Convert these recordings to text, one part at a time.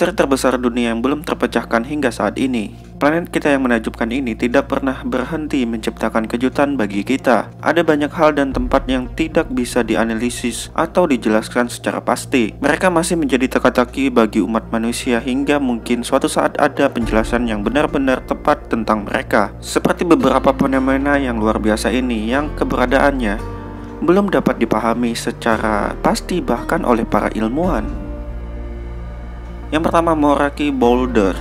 misteri terbesar dunia yang belum terpecahkan hingga saat ini. Planet kita yang menakjubkan ini tidak pernah berhenti menciptakan kejutan bagi kita. Ada banyak hal dan tempat yang tidak bisa dianalisis atau dijelaskan secara pasti. Mereka masih menjadi teka-teki bagi umat manusia hingga mungkin suatu saat ada penjelasan yang benar-benar tepat tentang mereka. Seperti beberapa fenomena yang luar biasa ini yang keberadaannya belum dapat dipahami secara pasti bahkan oleh para ilmuwan. Yang pertama, Moeraki Boulder.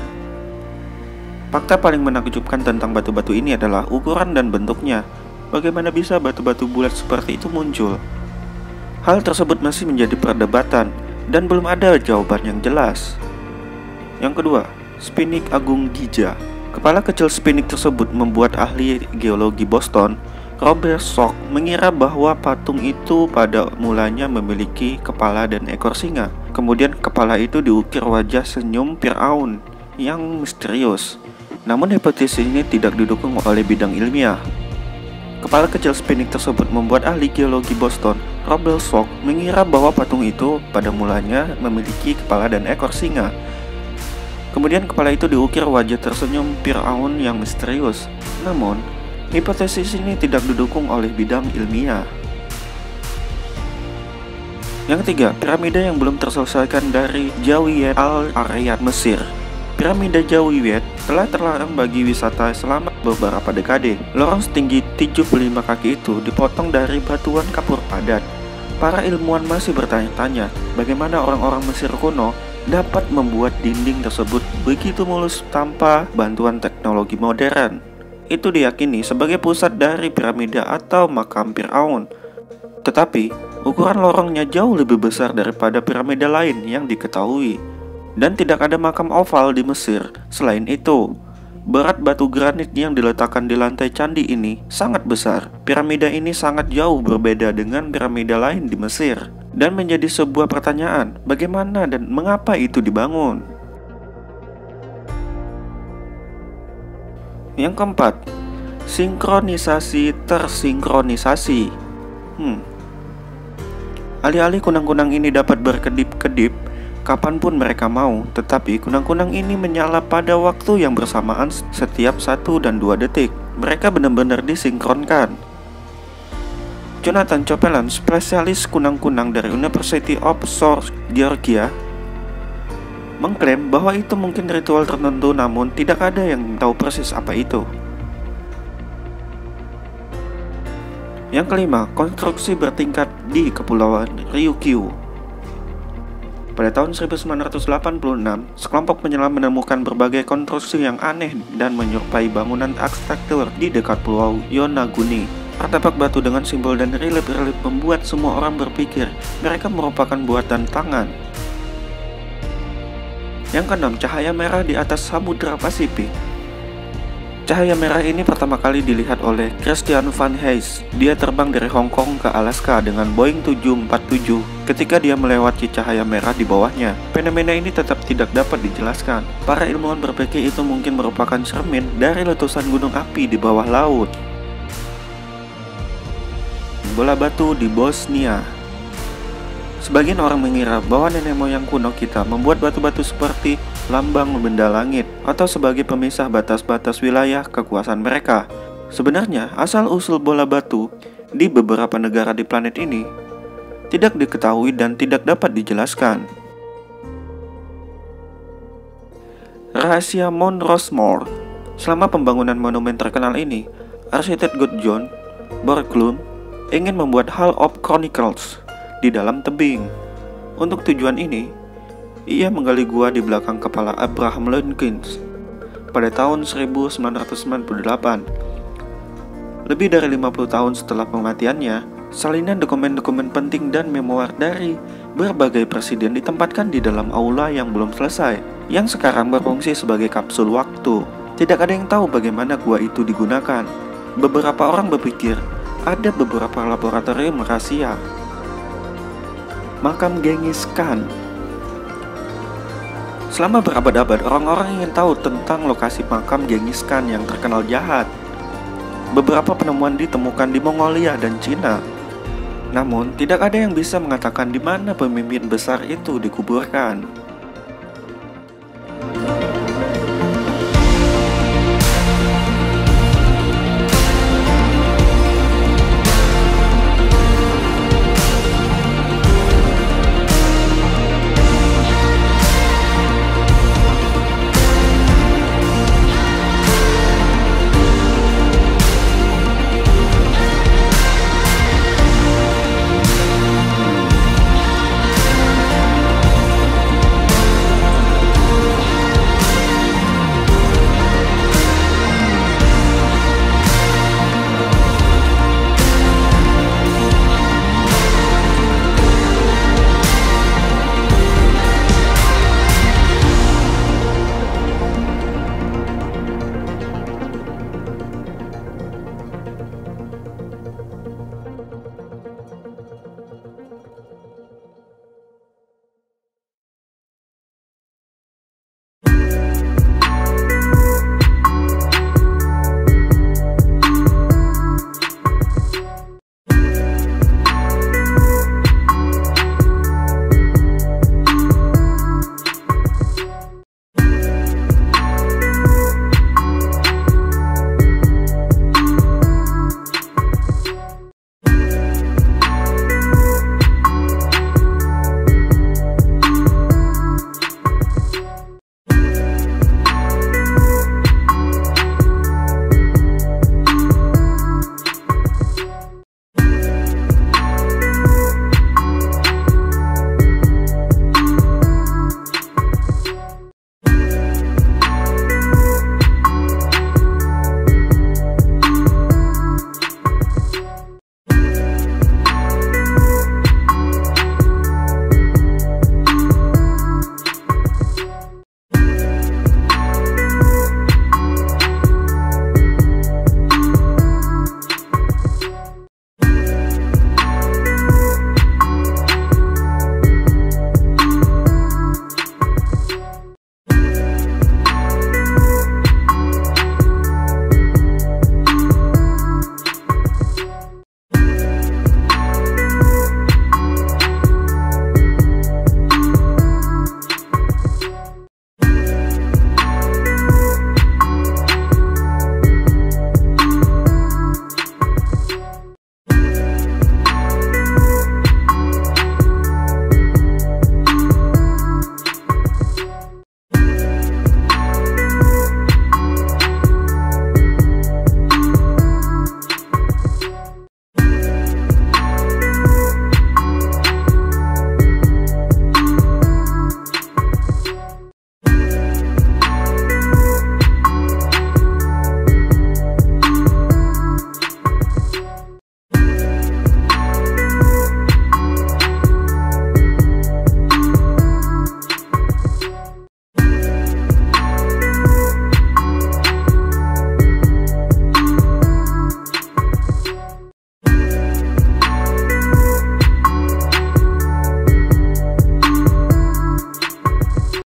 Fakta paling menakjubkan tentang batu-batu ini adalah ukuran dan bentuknya. Bagaimana bisa batu-batu bulat seperti itu muncul? Hal tersebut masih menjadi perdebatan dan belum ada jawaban yang jelas. Yang kedua, Sphinx Agung Giza. Kepala kecil Sphinx tersebut membuat ahli geologi Boston, Robert Schoch, mengira bahwa patung itu pada mulanya memiliki kepala dan ekor singa. Kemudian kepala itu diukir wajah senyum Firaun yang misterius. Namun hipotesis ini tidak didukung oleh bidang ilmiah. Kepala kecil Sphinx tersebut membuat ahli geologi Boston, Robert Schoch, mengira bahwa patung itu pada mulanya memiliki kepala dan ekor singa. Kemudian kepala itu diukir wajah tersenyum Firaun yang misterius. Namun hipotesis ini tidak didukung oleh bidang ilmiah. Yang ketiga, piramida yang belum terselesaikan dari Jawiyet Al-Ariyat, Mesir. Piramida Jawiyet telah terlarang bagi wisata selama beberapa dekade. Lorong setinggi 75 kaki itu dipotong dari batuan kapur padat. Para ilmuwan masih bertanya-tanya bagaimana orang-orang Mesir kuno dapat membuat dinding tersebut begitu mulus tanpa bantuan teknologi modern. Itu diyakini sebagai pusat dari piramida atau makam Firaun. Tetapi, ukuran lorongnya jauh lebih besar daripada piramida lain yang diketahui. Dan tidak ada makam oval di Mesir. Selain itu, berat batu granit yang diletakkan di lantai candi ini sangat besar. Piramida ini sangat jauh berbeda dengan piramida lain di Mesir. Dan menjadi sebuah pertanyaan, bagaimana dan mengapa itu dibangun? Yang keempat, sinkronisasi tersinkronisasi. Alih-alih kunang-kunang ini dapat berkedip-kedip kapanpun mereka mau, tetapi kunang-kunang ini menyala pada waktu yang bersamaan setiap 1 dan 2 detik. Mereka benar-benar disinkronkan. Jonathan Copeland, spesialis kunang-kunang dari University of South Georgia, mengklaim bahwa itu mungkin ritual tertentu, namun tidak ada yang tahu persis apa itu. Yang kelima, konstruksi bertingkat di Kepulauan Ryukyu. Pada tahun 1986, sekelompok penyelam menemukan berbagai konstruksi yang aneh dan menyerupai bangunan arsitektur di dekat Pulau Yonaguni. Artefak batu dengan simbol dan relief-relief membuat semua orang berpikir mereka merupakan buatan tangan. Yang keenam, cahaya merah di atas Samudra Pasifik. Cahaya merah ini pertama kali dilihat oleh Christian Van Hayes. Dia terbang dari Hong Kong ke Alaska dengan Boeing 747 ketika dia melewati cahaya merah di bawahnya. Fenomena ini tetap tidak dapat dijelaskan. Para ilmuwan berpikir itu mungkin merupakan cermin dari letusan gunung api di bawah laut. Bola batu di Bosnia. Sebagian orang mengira bahwa nenek moyang kuno kita membuat batu-batu seperti lambang benda langit atau sebagai pemisah batas-batas wilayah kekuasaan mereka. Sebenarnya, asal-usul bola batu di beberapa negara di planet ini tidak diketahui dan tidak dapat dijelaskan. Rahasia Mount Rushmore. Selama pembangunan monumen terkenal ini, arsitek Gudjon Borglum ingin membuat Hall of Chronicles di dalam tebing. Untuk tujuan ini, ia menggali gua di belakang kepala Abraham Lincoln pada tahun 1998. Lebih dari 50 tahun setelah kematiannya, salinan dokumen-dokumen penting dan memoir dari berbagai presiden ditempatkan di dalam aula yang belum selesai, yang sekarang berfungsi sebagai kapsul waktu. Tidak ada yang tahu bagaimana gua itu digunakan. Beberapa orang berpikir ada beberapa laboratorium rahasia. Makam Genghis Khan. Selama berabad-abad, orang-orang ingin tahu tentang lokasi makam Genghis Khan yang terkenal jahat. Beberapa penemuan ditemukan di Mongolia dan Cina. Namun, tidak ada yang bisa mengatakan di mana pemimpin besar itu dikuburkan.